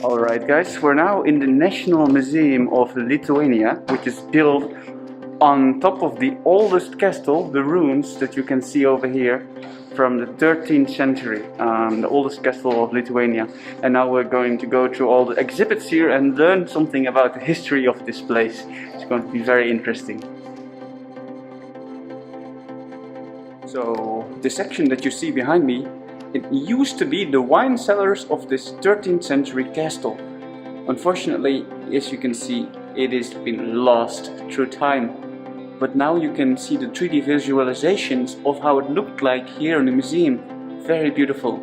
Alright guys, we're now in the National Museum of Lithuania, which is built on top of the oldest castle, the ruins that you can see over here from the 13th century, the oldest castle of Lithuania. And now we're going to go through all the exhibits here and learn something about the history of this place. It's going to be very interesting. So the section that you see behind me, it used to be the wine cellars of this 13th century castle. Unfortunately, as you can see, it has been lost through time. But now you can see the 3D visualizations of how it looked like here in the museum. Very beautiful.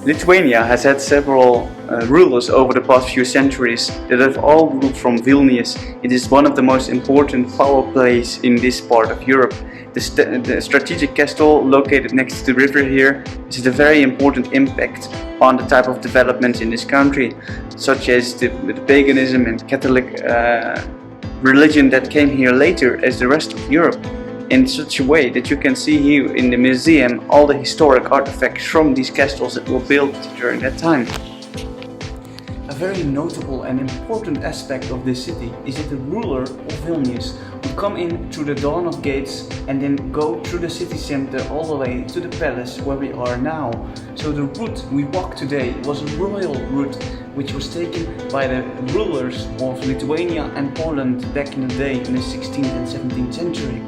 Lithuania has had several rulers over the past few centuries that have all ruled from Vilnius. It is one of the most important power plays in this part of Europe. The strategic castle located next to the river here is a very important impact on the type of developments in this country, such as the paganism and Catholic religion that came here later as the rest of Europe, in such a way that you can see here in the museum all the historic artifacts from these castles that were built during that time. A very notable and important aspect of this city is that the ruler of Vilnius would come in through the dawn of gates and then go through the city center all the way to the palace where we are now. So the route we walk today was a royal route which was taken by the rulers of Lithuania and Poland back in the day in the 16th and 17th century.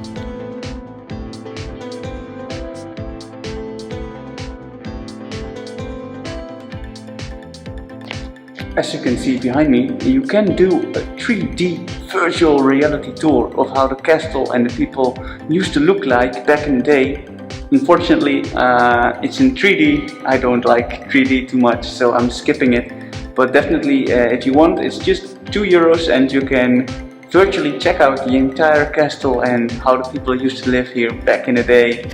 As you can see behind me, you can do a 3D virtual reality tour of how the castle and the people used to look like back in the day. Unfortunately, it's in 3D. I don't like 3D too much, so I'm skipping it. But definitely, if you want, it's just €2 and you can virtually check out the entire castle and how the people used to live here back in the day.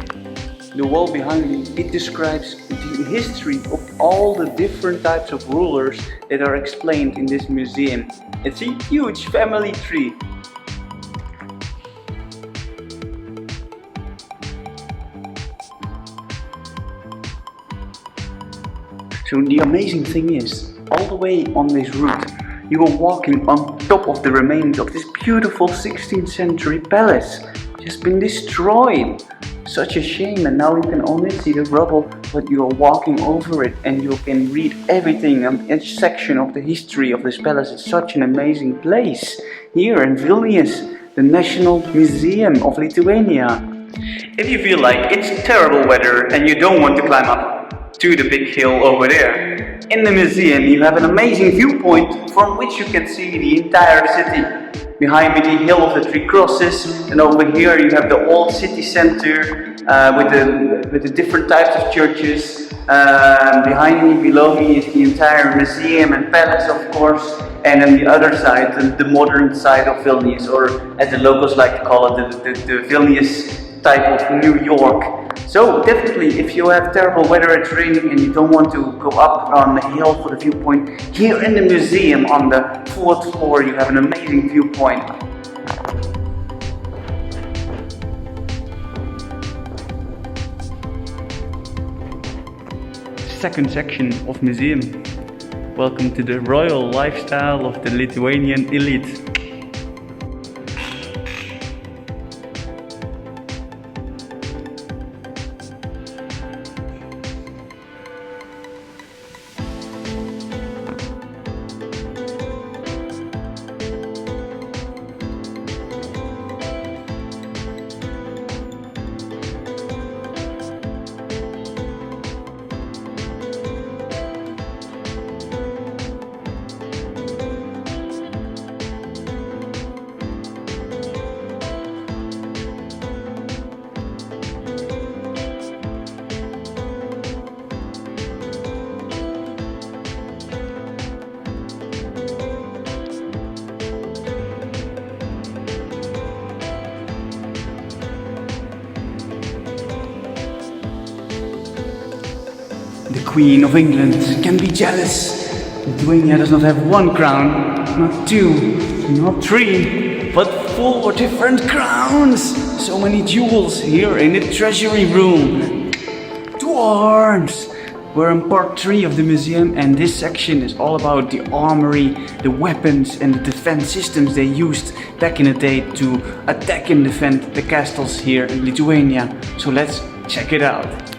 The wall behind me, it describes the history of all the different types of rulers that are explained in this museum. It's a huge family tree. So the amazing thing is, all the way on this route, you are walking on top of the remains of this beautiful 16th century palace. It has been destroyed. Such a shame, and now you can only see the rubble, but you are walking over it and you can read everything on each section of the history of this palace. It's such an amazing place here in Vilnius, the National Museum of Lithuania. If you feel like it's terrible weather and you don't want to climb up to the big hill over there, in the museum you have an amazing viewpoint from which you can see the entire city. Behind me, the Hill of the Three Crosses, and over here you have the old city center with the different types of churches. Behind me, below me, is the entire museum and palace, of course, and on the other side, the modern side of Vilnius, or as the locals like to call it, the Vilnius type of New York. So definitely, if you have terrible weather, it's raining, and you don't want to go up on the hill for the viewpoint, here in the museum on the 4th floor you have an amazing viewpoint. Second section of museum. Welcome to the royal lifestyle of the Lithuanian elite. Queen of England can be jealous. Lithuania does not have one crown, not two, not three, but 4 different crowns. So many jewels here in the treasury room. Dwarves! We're in part 3 of the museum, and this section is all about the armory, the weapons and the defense systems they used back in the day to attack and defend the castles here in Lithuania. So let's check it out.